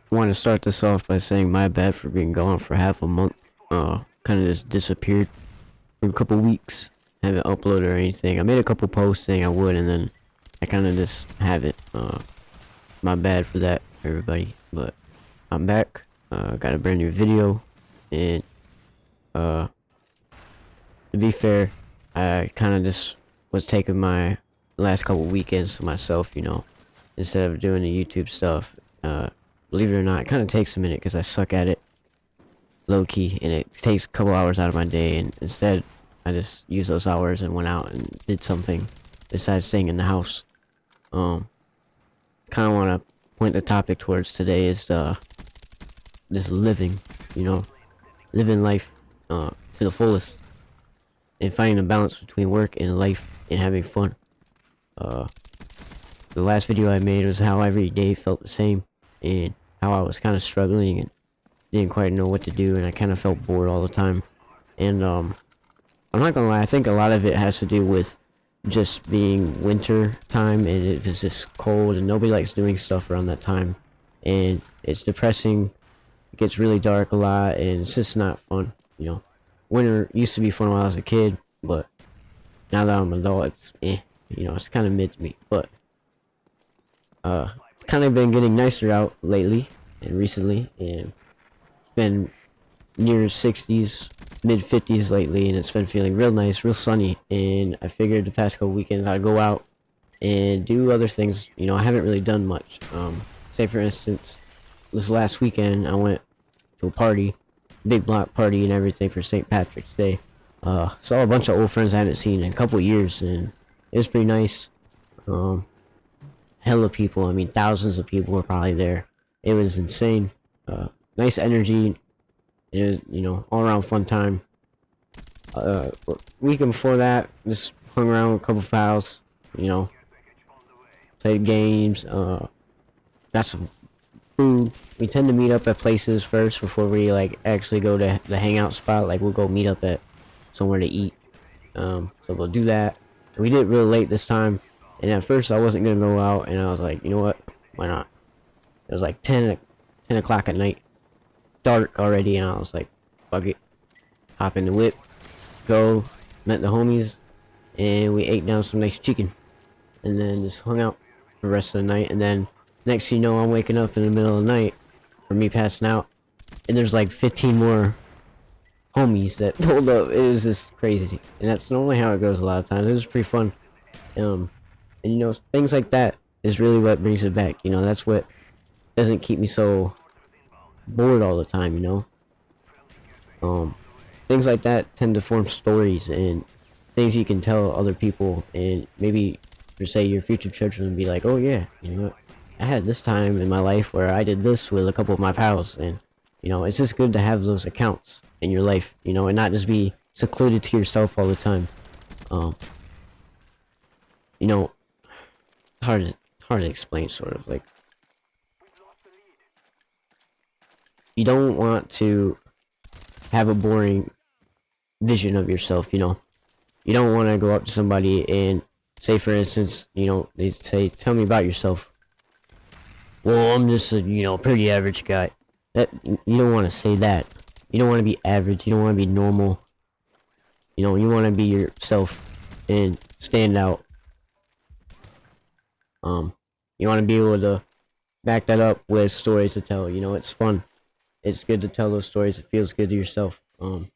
want to start this off by saying my bad for being gone for half a month. Kind of just disappeared for a couple weeks. Haven't uploaded or anything. I made a couple posts saying I would, and then I kind of just haven't. My bad for that, everybody. But I'm back. Got a brand new video, and to be fair, I kind of just was taking my last couple weekends to myself, instead of doing the YouTube stuff. Believe it or not, it kind of takes a minute because I suck at it, low key, and it takes a couple hours out of my day. And instead, I just used those hours and went out and did something besides staying in the house. Kind of want to point the topic towards today is this living, living life to the fullest, and finding a balance between work and life and having fun. The last video I made was how every day felt the same, and how I was kind of struggling and didn't quite know what to do, and I kind of felt bored all the time. And I'm not gonna lie, I think a lot of it has to do with just being winter time, and it was just cold and nobody likes doing stuff around that time, and it's depressing. It gets really dark a lot, and it's just not fun. Winter used to be fun when I was a kid, but now that I'm an adult, it's it's kind of mid to me. But it's kind of been getting nicer out lately and recently, and it's been near 60s, mid 50s lately, and it's been feeling real nice, real sunny. And I figured the past couple weekends I'd go out and do other things. I haven't really done much. Say for instance, this last weekend I went to a party, big block party and everything for St. Patrick's Day. Saw a bunch of old friends I haven't seen in a couple years, and it was pretty nice. Hella people, I mean thousands of people were probably there. It was insane. Nice energy. It was, all around fun time. Weekend before that, just hung around with a couple pals, played games, got some food. We tend to meet up at places first before we actually go to the hangout spot. Like we'll go meet up at somewhere to eat. So we'll do that. We did it real late this time, and at first I wasn't gonna go out, and I was like, you know what, why not? It was like 10 o'clock at night, dark already, and I was like, fuck it, hop in the whip, go, met the homies, and we ate down some nice chicken, and then just hung out for the rest of the night. And then next thing you know, I'm waking up in the middle of the night from me passing out, and there's like 15 more homies that pulled up. It was just crazy, and that's normally how it goes a lot of times. It was pretty fun. And things like that is really what brings it back. That's what doesn't keep me so bored all the time. Things like that tend to form stories and things you can tell other people, and maybe for say your future children and be like, oh yeah, I had this time in my life where I did this with a couple of my pals. And it's just good to have those accounts in your life, and not just be secluded to yourself all the time. It's hard to explain, sort of. Like, you don't want to have a boring vision of yourself. You don't want to go up to somebody and say, for instance, they say, tell me about yourself. Well, I'm just a pretty average guy. That, you don't want to say that. You don't want to be average. You don't want to be normal. You want to be yourself and stand out. You want to be able to back that up with stories to tell. It's fun. It's good to tell those stories. It feels good to yourself. And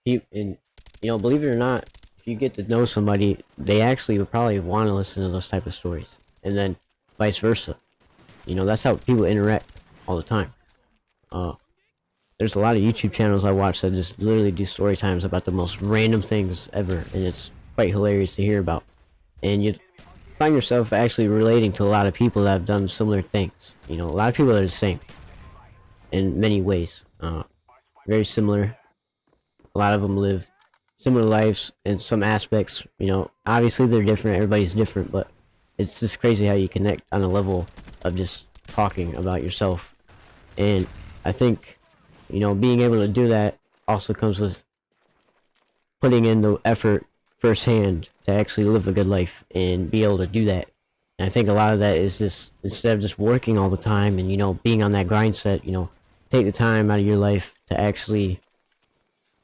believe it or not, if you get to know somebody, they actually would probably want to listen to those type of stories, and then vice versa. That's how people interact all the time. There's a lot of YouTube channels I watch that just literally do story times about the most random things ever, and it's quite hilarious to hear about. And you find yourself actually relating to a lot of people that have done similar things. A lot of people are the same in many ways. Very similar. A lot of them live similar lives in some aspects. Obviously they're different. Everybody's different, but it's just crazy how you connect on a level of just talking about yourself. And I think, being able to do that also comes with putting in the effort firsthand to actually live a good life and be able to do that And I think a lot of that is just, instead of just working all the time and, you know, being on that grind set, you know, take the time out of your life to actually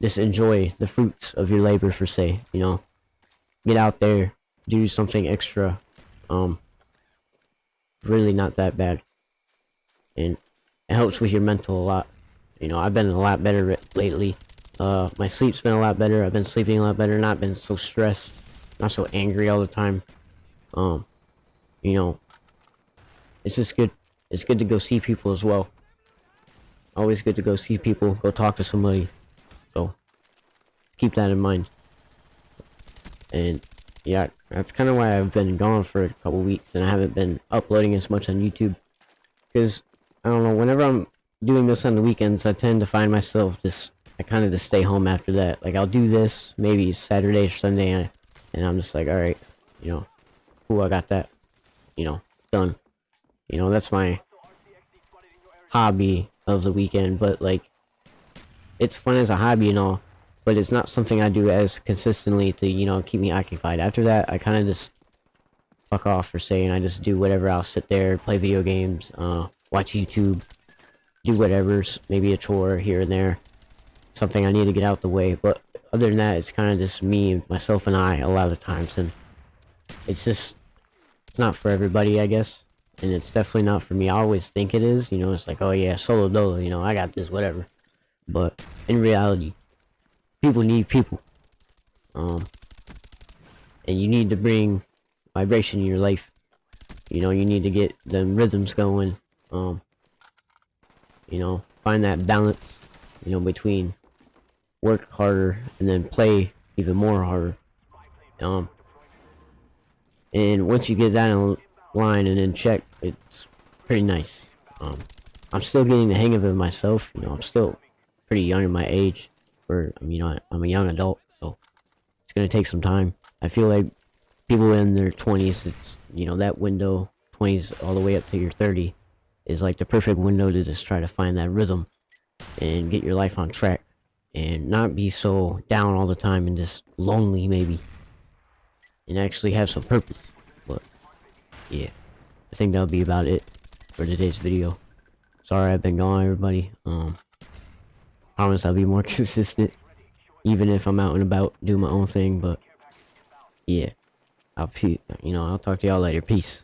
just enjoy the fruits of your labor, for say, you know, get out there, do something extra. Really not that bad, and it helps with your mental a lot. You know, I've been a lot better lately. My sleep's been a lot better. I've been sleeping a lot better, not been so stressed, not so angry all the time. Um, you know, it's just good. It's good to go see people as well. Always good to go see people, go talk to somebody. So keep that in mind. And yeah, that's kind of why I've been gone for a couple weeks and I haven't been uploading as much on YouTube. Because, I don't know, whenever I'm doing this on the weekends, I tend to find myself just, I kind of just stay home after that. Like, I'll do this, maybe Saturday or Sunday, and I'm just like, alright, you know, cool, I got that, you know, done. You know, that's my hobby of the weekend, but, like, it's fun as a hobby and all, but it's not something I do as consistently to, you know, keep me occupied. After that, I kind of just fuck off, for saying, I just do whatever. I'll sit there, play video games, watch YouTube, do whatever's, maybe a chore here and there, something I need to get out the way. But other than that, it's kind of just me, myself, and I a lot of the times, and it's just, it's not for everybody, I guess, and it's definitely not for me. I always think it is, you know, it's like, oh yeah, solo dolo, you know, I got this, whatever. But in reality, people need people, and you need to bring vibration in your life. You know, you need to get them rhythms going. You know, find that balance, you know, between work harder and then play even more harder. Um, and once you get that in line and in check, it's pretty nice. I'm still getting the hang of it myself. You know, I'm still pretty young in my age. For, you know, I'm a young adult, so it's gonna take some time. I feel like people in their 20s, it's, you know, that window, 20s all the way up to your 30, is like the perfect window to just try to find that rhythm and get your life on track and not be so down all the time and just lonely, maybe, and actually have some purpose. But yeah, I think that'll be about it for today's video. Sorry I've been gone, everybody. Promise I'll be more consistent, even if I'm out and about doing my own thing. But yeah, I'll talk to y'all later. Peace.